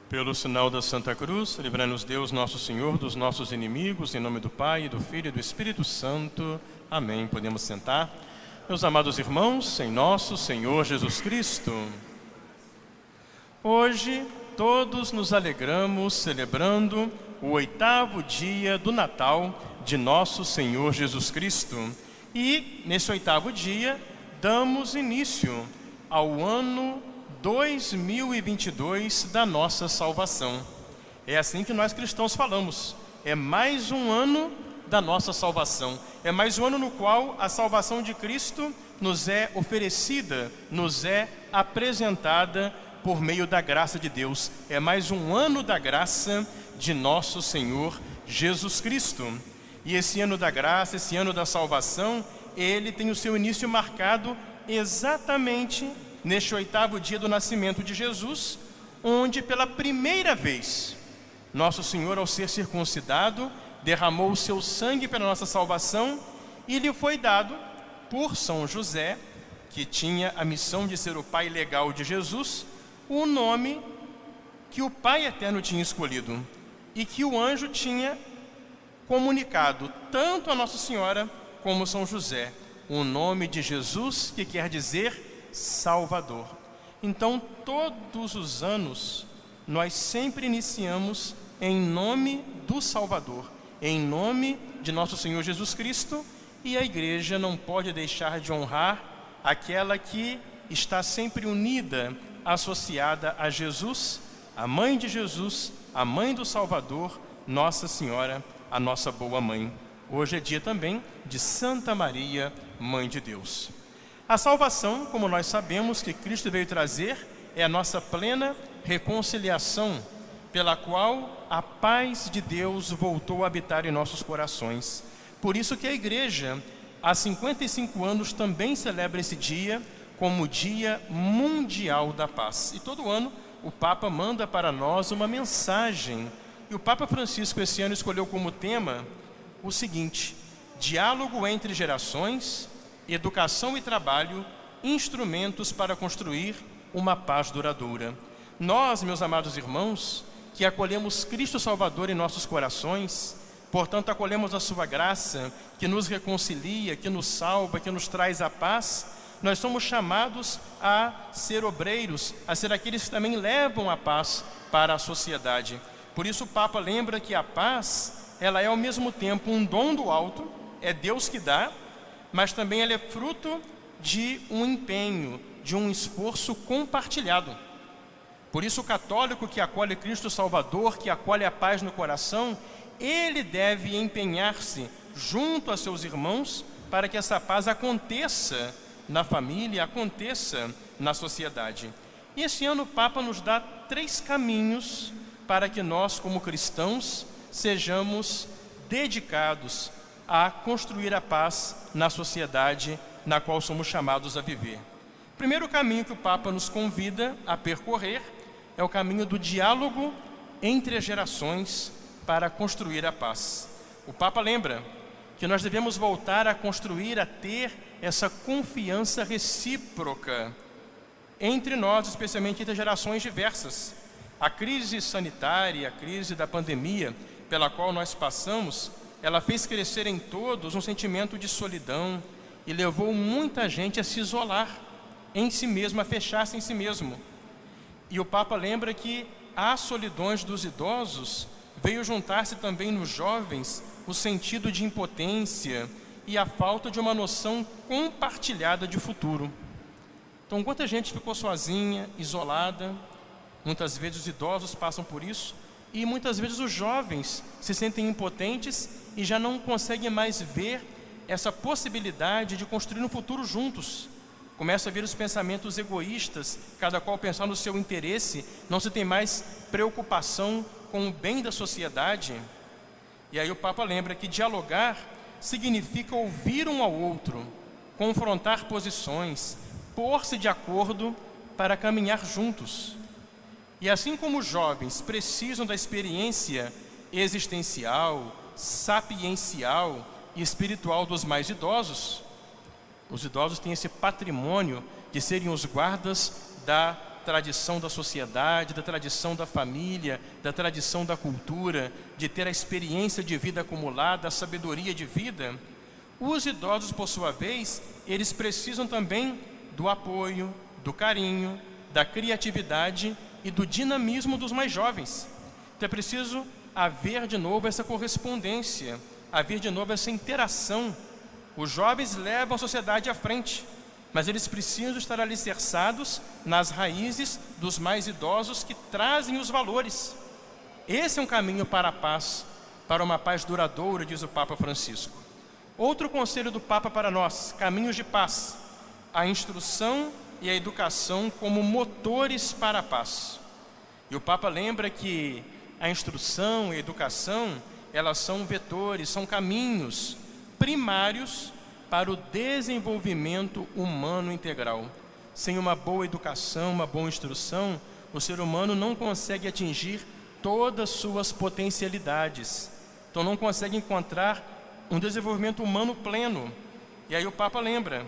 Pelo sinal da Santa Cruz, livrai-nos Deus, nosso Senhor, dos nossos inimigos, em nome do Pai, do Filho e do Espírito Santo. Amém. Podemos sentar. Meus amados irmãos, em nosso Senhor Jesus Cristo, hoje todos nos alegramos celebrando o 8º dia do Natal de nosso Senhor Jesus Cristo. E, nesse 8º dia, damos início ao ano 2022 da nossa salvação. É assim que nós cristãos falamos. É mais um ano da nossa salvação. É mais um ano no qual a salvação de Cristo nos é oferecida, nos é apresentada por meio da graça de Deus. É mais um ano da graça de nosso Senhor Jesus Cristo. E esse ano da graça, esse ano da salvação, ele tem o seu início marcado exatamente neste 8º dia do nascimento de Jesus, onde pela primeira vez nosso Senhor, ao ser circuncidado, derramou o seu sangue pela nossa salvação e lhe foi dado por São José, que tinha a missão de ser o pai legal de Jesus, o nome que o Pai Eterno tinha escolhido e que o anjo tinha comunicado tanto a Nossa Senhora como São José, o nome de Jesus, que quer dizer Salvador. Então, todos os anos, nós sempre iniciamos em nome do Salvador, em nome de nosso Senhor Jesus Cristo, e a igreja não pode deixar de honrar aquela que está sempre unida, associada a Jesus, a mãe de Jesus, a mãe do Salvador, Nossa Senhora, a nossa boa mãe. Hoje é dia também de Santa Maria, Mãe de Deus. A salvação, como nós sabemos que Cristo veio trazer, é a nossa plena reconciliação, pela qual a paz de Deus voltou a habitar em nossos corações. Por isso que a igreja, há 55 anos, também celebra esse dia como o Dia Mundial da Paz. E todo ano o Papa manda para nós uma mensagem. E o Papa Francisco esse ano escolheu como tema o seguinte: diálogo entre gerações, educação e trabalho, instrumentos para construir uma paz duradoura. Nós, meus amados irmãos, que acolhemos Cristo Salvador em nossos corações, portanto acolhemos a sua graça, que nos reconcilia, que nos salva, que nos traz a paz, nós somos chamados a ser obreiros, a ser aqueles que também levam a paz para a sociedade. Por isso o Papa lembra que a paz, ela é ao mesmo tempo um dom do alto, é Deus que dá, mas também ela é fruto de um empenho, de um esforço compartilhado. Por isso o católico que acolhe Cristo Salvador, que acolhe a paz no coração, ele deve empenhar-se junto a seus irmãos para que essa paz aconteça na família, aconteça na sociedade. E esse ano o Papa nos dá 3 caminhos para que nós, como cristãos, sejamos dedicados a construir a paz na sociedade na qual somos chamados a viver. O primeiro caminho que o Papa nos convida a percorrer é o caminho do diálogo entre as gerações para construir a paz. O Papa lembra que nós devemos voltar a construir, a ter essa confiança recíproca entre nós, especialmente entre gerações diversas. A crise sanitária, a crise da pandemia pela qual nós passamos, ela fez crescer em todos um sentimento de solidão e levou muita gente a se isolar em si mesmo, a fechar-se em si mesmo. E o Papa lembra que às solidões dos idosos veio juntar-se também nos jovens o sentido de impotência e a falta de uma noção compartilhada de futuro. Então, quanta gente ficou sozinha, isolada, muitas vezes os idosos passam por isso, e muitas vezes os jovens se sentem impotentes e já não conseguem mais ver essa possibilidade de construir um futuro juntos. Começa a ver os pensamentos egoístas, cada qual pensar no seu interesse, não se tem mais preocupação com o bem da sociedade. E aí o Papa lembra que dialogar significa ouvir um ao outro, confrontar posições, pôr-se de acordo para caminhar juntos. E assim como os jovens precisam da experiência existencial, sapiencial e espiritual dos mais idosos, os idosos têm esse patrimônio de serem os guardas da tradição da sociedade, da tradição da família, da tradição da cultura, de ter a experiência de vida acumulada, a sabedoria de vida, os idosos, por sua vez, eles precisam também do apoio, do carinho, da criatividade e do dinamismo dos mais jovens. Então é preciso haver de novo essa correspondência, haver de novo essa interação. Os jovens levam a sociedade à frente, mas eles precisam estar alicerçados nas raízes dos mais idosos que trazem os valores. Esse é um caminho para a paz, para uma paz duradoura, diz o Papa Francisco. Outro conselho do Papa para nós, caminhos de paz: a instrução e a educação como motores para a paz. E o Papa lembra que a instrução e a educação, elas são vetores, são caminhos primários para o desenvolvimento humano integral. Sem uma boa educação, uma boa instrução, o ser humano não consegue atingir todas suas potencialidades. Então não consegue encontrar um desenvolvimento humano pleno. E aí o Papa lembra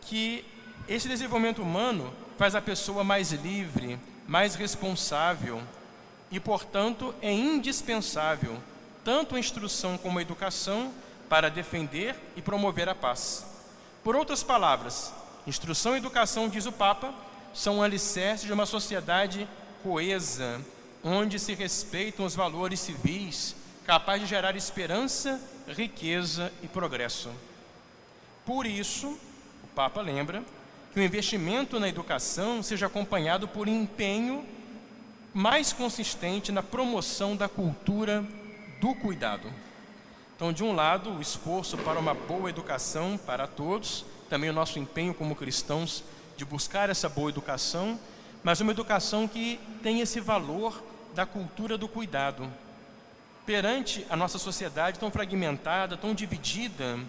que esse desenvolvimento humano faz a pessoa mais livre, mais responsável e, portanto, é indispensável tanto a instrução como a educação para defender e promover a paz. Por outras palavras, instrução e educação, diz o Papa, são um alicerce de uma sociedade coesa, onde se respeitam os valores civis, capaz de gerar esperança, riqueza e progresso. Por isso, o Papa lembra que o investimento na educação seja acompanhado por empenho mais consistente na promoção da cultura do cuidado. Então, de um lado, o esforço para uma boa educação para todos, também o nosso empenho como cristãos de buscar essa boa educação, mas uma educação que tem esse valor da cultura do cuidado. Perante a nossa sociedade tão fragmentada, tão dividida,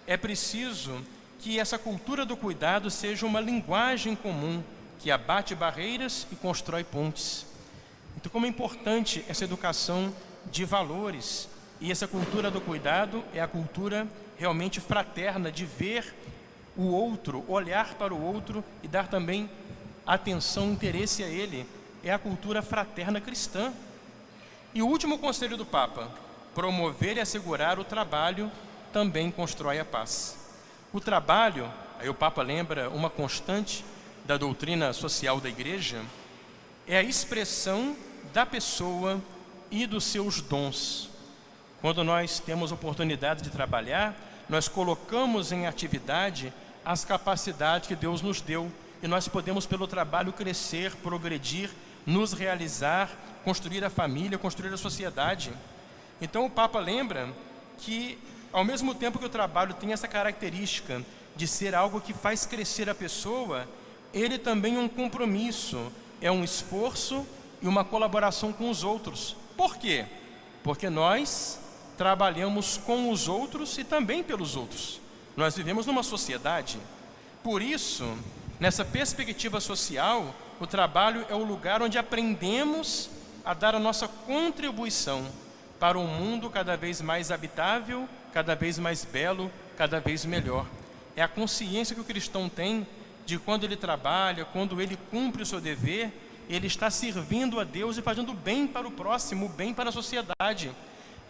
é preciso que essa cultura do cuidado seja uma linguagem comum, que abate barreiras e constrói pontes. Então, como é importante essa educação de valores, e essa cultura do cuidado é a cultura realmente fraterna, de ver o outro, olhar para o outro e dar também atenção, interesse a ele. É a cultura fraterna cristã. E o último conselho do Papa: promover e assegurar o trabalho também constrói a paz. O trabalho, aí o Papa lembra uma constante da doutrina social da Igreja, é a expressão da pessoa e dos seus dons. Quando nós temos oportunidade de trabalhar, nós colocamos em atividade as capacidades que Deus nos deu, e nós podemos, pelo trabalho, crescer, progredir, nos realizar, construir a família, construir a sociedade. Então o Papa lembra que, ao mesmo tempo que o trabalho tem essa característica de ser algo que faz crescer a pessoa, ele também é um compromisso, é um esforço e uma colaboração com os outros. Por quê? Porque nós trabalhamos com os outros e também pelos outros. Nós vivemos numa sociedade. Por isso, nessa perspectiva social, o trabalho é o lugar onde aprendemos a dar a nossa contribuição para um mundo cada vez mais habitável, cada vez mais belo, cada vez melhor. É a consciência que o cristão tem de quando ele trabalha, quando ele cumpre o seu dever, ele está servindo a Deus e fazendo bem para o próximo, bem para a sociedade.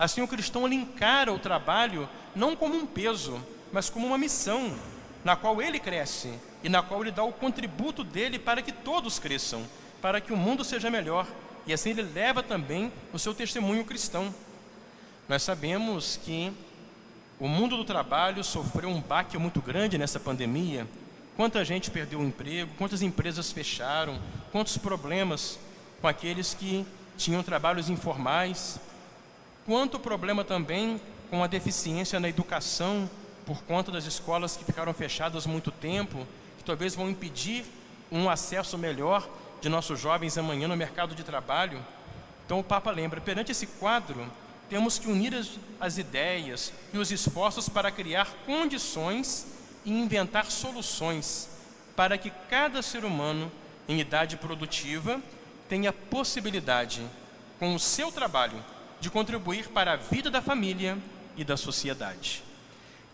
Assim, o cristão ele encara o trabalho não como um peso, mas como uma missão, na qual ele cresce e na qual ele dá o contributo dele para que todos cresçam, para que o mundo seja melhor. E assim ele leva também o seu testemunho cristão. Nós sabemos que o mundo do trabalho sofreu um baque muito grande nessa pandemia. Quanta gente perdeu o emprego, quantas empresas fecharam, quantos problemas com aqueles que tinham trabalhos informais. Quanto problema também com a deficiência na educação, por conta das escolas que ficaram fechadas há muito tempo, que talvez vão impedir um acesso melhor de nossos jovens amanhã no mercado de trabalho. Então o Papa lembra, perante esse quadro, temos que unir as ideias e os esforços para criar condições e inventar soluções para que cada ser humano em idade produtiva tenha possibilidade, com o seu trabalho, de contribuir para a vida da família e da sociedade.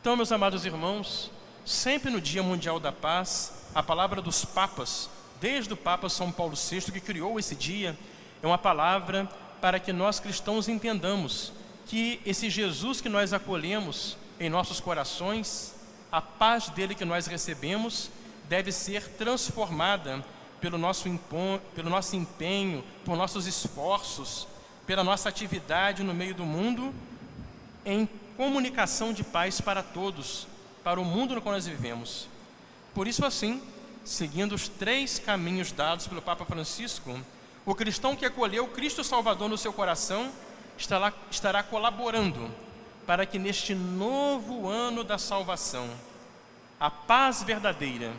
Então, meus amados irmãos, sempre no Dia Mundial da Paz, a palavra dos Papas desde o Papa São Paulo VI, que criou esse dia, é uma palavra para que nós cristãos entendamos que esse Jesus que nós acolhemos em nossos corações, a paz dele que nós recebemos, deve ser transformada pelo nosso empenho, por nossos esforços, pela nossa atividade no meio do mundo, em comunicação de paz para todos, para o mundo no qual nós vivemos. Por isso, assim, seguindo os 3 caminhos dados pelo Papa Francisco, o cristão que acolheu Cristo Salvador no seu coração estará colaborando para que neste novo ano da salvação, a paz verdadeira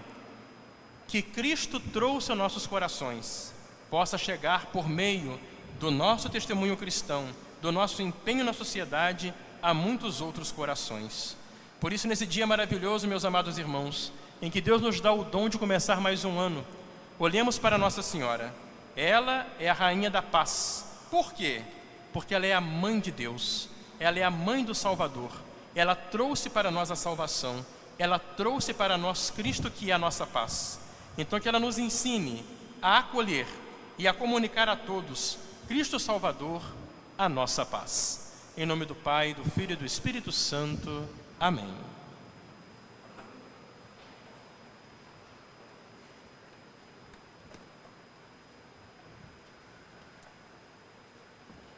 que Cristo trouxe aos nossos corações possa chegar por meio do nosso testemunho cristão, do nosso empenho na sociedade, a muitos outros corações. Por isso, nesse dia maravilhoso, meus amados irmãos, em que Deus nos dá o dom de começar mais um ano, olhemos para Nossa Senhora. Ela é a Rainha da Paz. Por quê? Porque ela é a Mãe de Deus, ela é a Mãe do Salvador. Ela trouxe para nós a salvação, ela trouxe para nós Cristo, que é a nossa paz. Então, que ela nos ensine a acolher e a comunicar a todos Cristo Salvador, a nossa paz. Em nome do Pai, do Filho e do Espírito Santo. Amém.